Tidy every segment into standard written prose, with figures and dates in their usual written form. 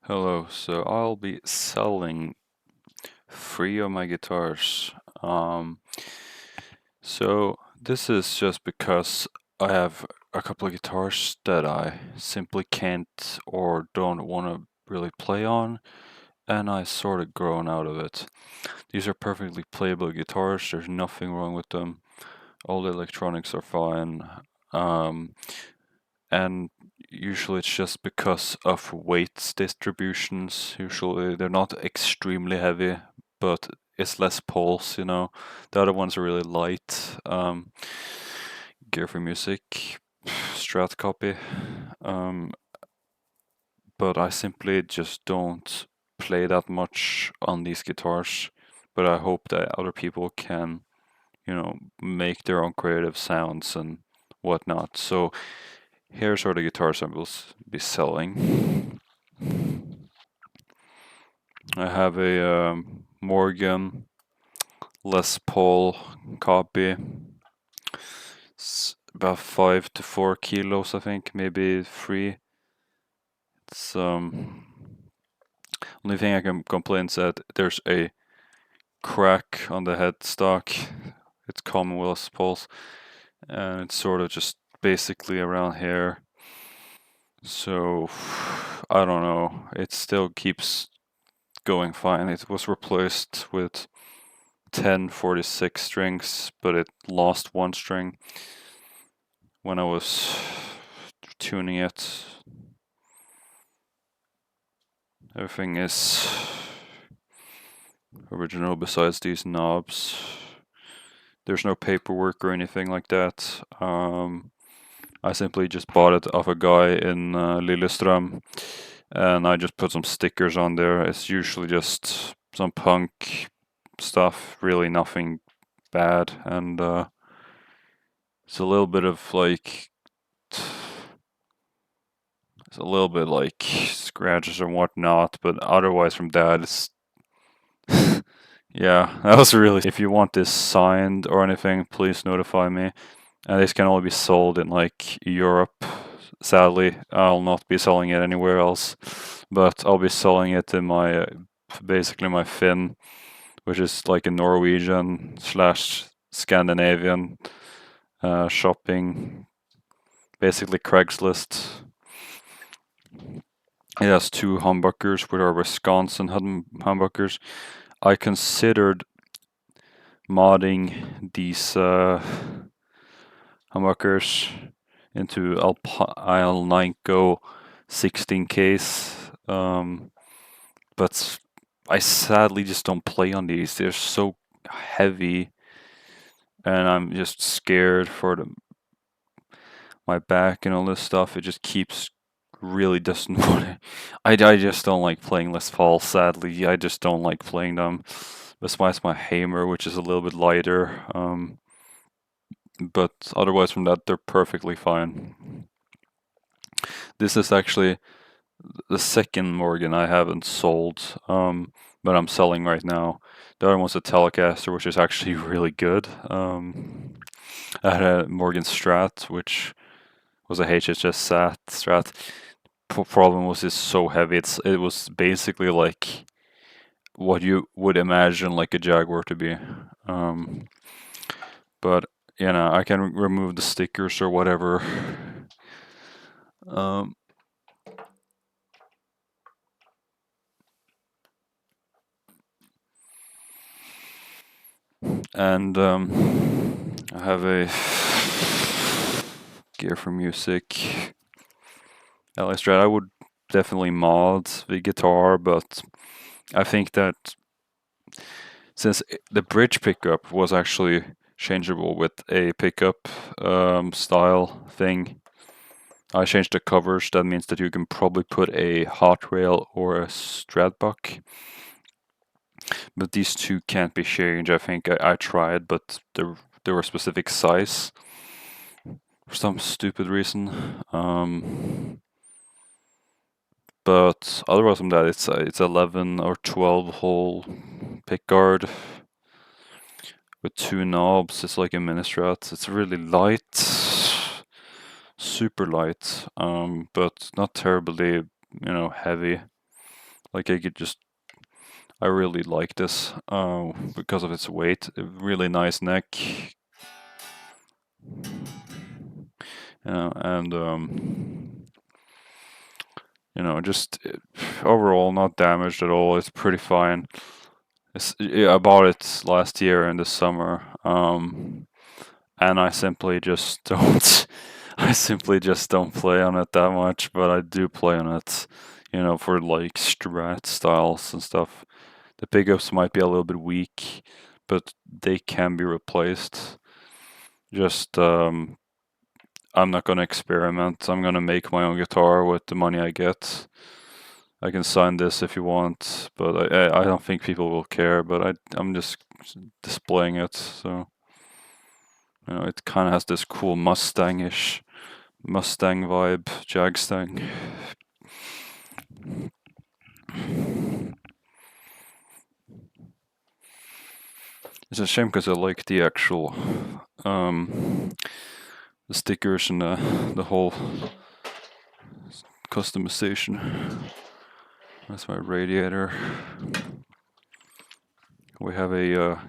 Hello, so I'll be selling 3 of my guitars. Um, so this is just because I have a couple of guitars that I simply can't or don't want to really play on, and I sort of grown out of it. These are perfectly playable guitars, there's nothing wrong with them. All the electronics are fine. Um, and usually it's just because of weight distributions. Usually they're not extremely heavy, but it's less pulse, you know. The other ones are really light. Gear4music Strat copy. Um, but I simply just don't play that much on these guitars. But I hope that other people can, make their own creative sounds and whatnot. So here's are the guitars I will be selling. I have a Morgan Les Paul copy. It's about 5 to 4 kilos, I think, maybe 3. It's only thing I can complain is that there's a crack on the headstock. It's common with Les Pauls, and it's sort of just basically around here. So I don't know. It still keeps going fine. It was replaced with 1046 strings, but it lost 1 string when I was tuning it. Everything is original besides these knobs. There's no paperwork or anything like that. I simply just bought it off a guy in Lillestrøm, and I just put some stickers on there. It's usually just some punk stuff, really nothing bad, and it's a little bit of like, it's a little bit like scratches and whatnot, but otherwise from that, it's yeah, that was really. If you want this signed or anything, please notify me. And this can only be sold in like Europe. Sadly, I'll not be selling it anywhere else, but I'll be selling it in my basically my Finn, which is like a Norwegian slash Scandinavian shopping, basically Craigslist. It has 2 humbuckers, which are Wisconsin humbuckers. I considered modding these humbuckers into Alnico 16Ks, but I sadly just don't play on these. They're so heavy, and I'm just scared for my back and all this stuff. It just keeps really doesn't want to. I just don't like playing Les Paul, sadly. I just don't like playing them. Besides my Hammer, which is a little bit lighter. But otherwise from that, they're perfectly fine. This is actually the second Morgan I haven't sold, but I'm selling right now. The other one's a Telecaster, which is actually really good. I had a Morgan Strat, which was a HHS Strat. Problem was it's so heavy. It was basically like what you would imagine like a Jaguar to be. But I can remove the stickers or whatever. And I have a Gear4music LA Strat. I would definitely mod the guitar, but I think that since the bridge pickup was actually changeable with a pickup style thing, I changed the covers. That means that you can probably put a hot rail or a Strat buck. But these two can't be changed. I think I tried, but there were specific size for some stupid reason. But otherwise from that, it's 11 or 12 hole pickguard with 2 knobs. It's like a mini Strat. It's really light, super light, but not terribly, heavy. Like I really like this because of its weight. A really nice neck, and just overall not damaged at all. It's pretty fine. I bought it last year in the summer, and I simply just don't. I simply just don't play on it that much, but I do play on it, for like strat styles and stuff. The pickups might be a little bit weak, but they can be replaced. Just I'm not gonna experiment. I'm gonna make my own guitar with the money I get. I can sign this if you want, but I don't think people will care. But I'm just displaying it, so it kind of has this cool Mustang-ish Mustang vibe, Jagstang. It's a shame because I like the actual the stickers and the whole customization. That's my radiator. We have a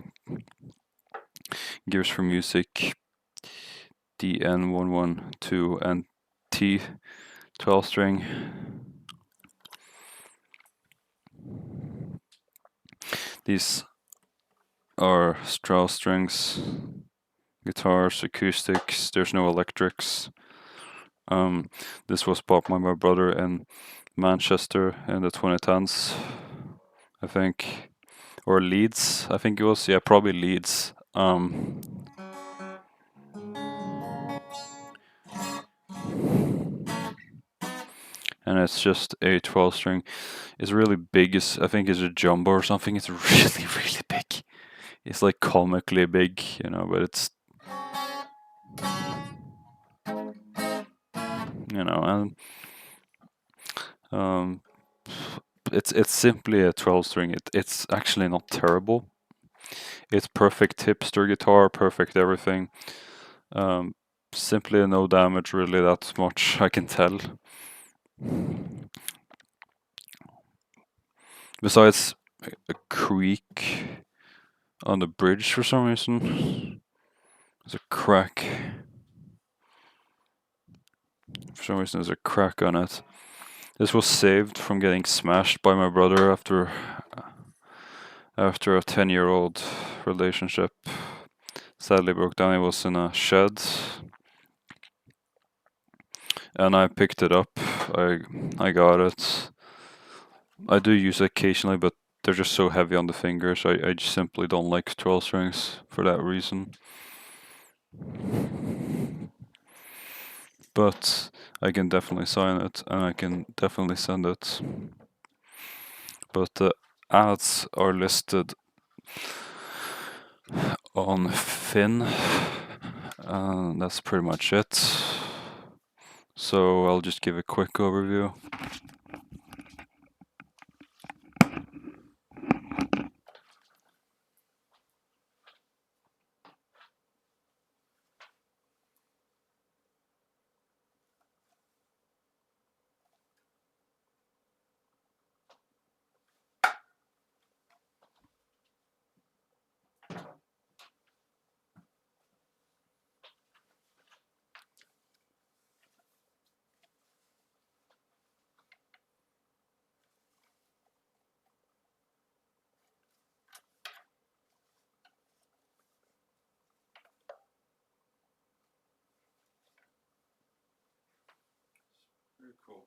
Gears4music DN112NT 12 string. These are Strauss strings, guitars, acoustics. There's no electrics. This was bought by my brother in Manchester in the 2010s, I think, or Leeds. I think it was, yeah, probably Leeds. And it's just a 12 string. It's really big. I think it's a jumbo or something. It's really, really big. It's like comically big, but it's, and it's simply a 12 string. It's actually not terrible. It's perfect hipster guitar, perfect everything. Simply no damage, really, that much I can tell. Besides a creak on the bridge for some reason. There's a crack. For some reason there's a crack on it. This was saved from getting smashed by my brother after a 10-year-old relationship. Sadly broke down. It was in a shed. And I picked it up. I got it. I do use it occasionally, but they're just so heavy on the fingers. I just simply don't like 12 strings for that reason. But I can definitely sign it, and I can definitely send it. But the ads are listed on Finn, and that's pretty much it. So I'll just give a quick overview. Very cool.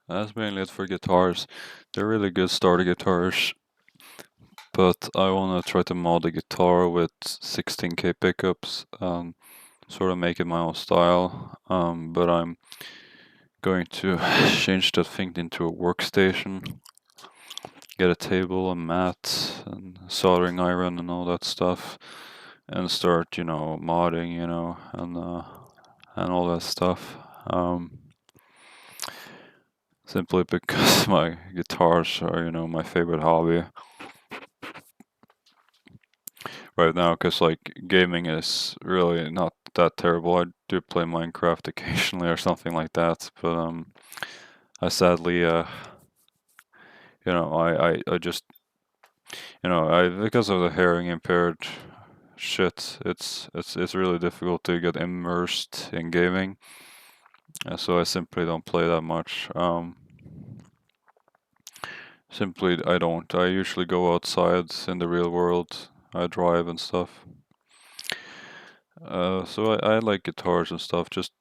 That's mainly it for guitars. They're really good starter guitars. but I want to try to mod the guitar with 16K pickups, sort of make it my own style. But I'm going to change that thing into a workstation, get a table, a mat, and soldering iron and all that stuff, and start, modding, and all that stuff. Simply because my guitars are, my favorite hobby right now, because like gaming is really not that terrible. I do play Minecraft occasionally or something like that, but I sadly I just I because of the hearing impaired shit, it's really difficult to get immersed in gaming. So I simply don't play that much. Simply I don't. I usually go outside in the real world. I drive and stuff. So I like guitars and stuff. Just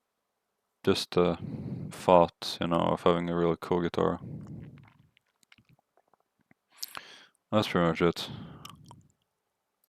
the thought, of having a really cool guitar. That's pretty much it.